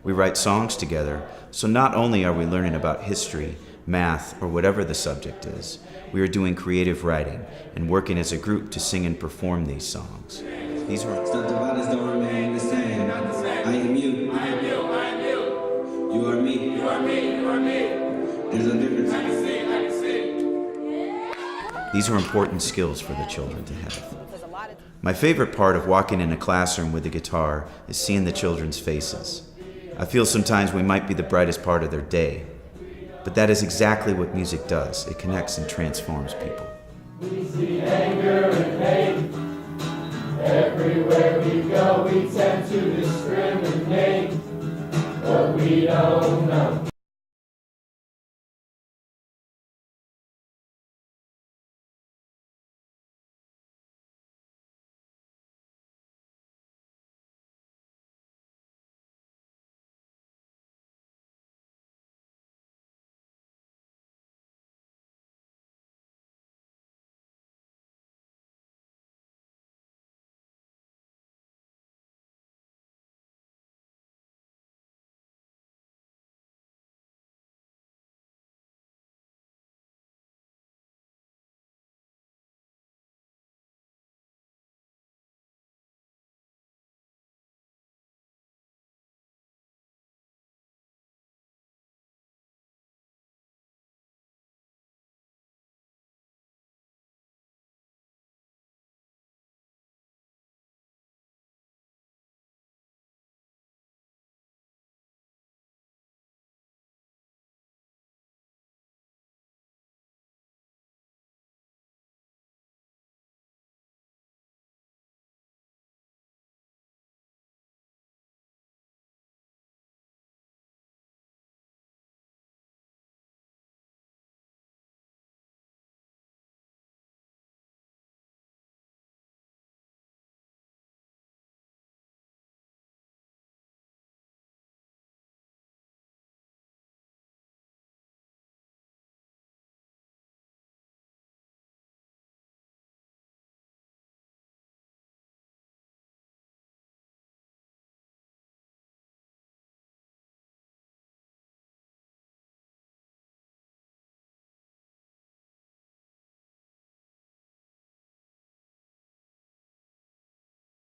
We write songs together, so not only are we learning about history, math, or whatever the subject is, we are doing creative writing and working as a group to sing and perform these songs. These are Stop the violence, don't remain the same. I am you. I am you. I am you. You are me. You are me. You are me. There's a difference. I can see. I can see. These are important skills for the children to have. My favorite part of walking in a classroom with a guitar is seeing the children's faces. I feel sometimes we might be the brightest part of their day, but that is exactly what music does. It connects and transforms people. We see anger and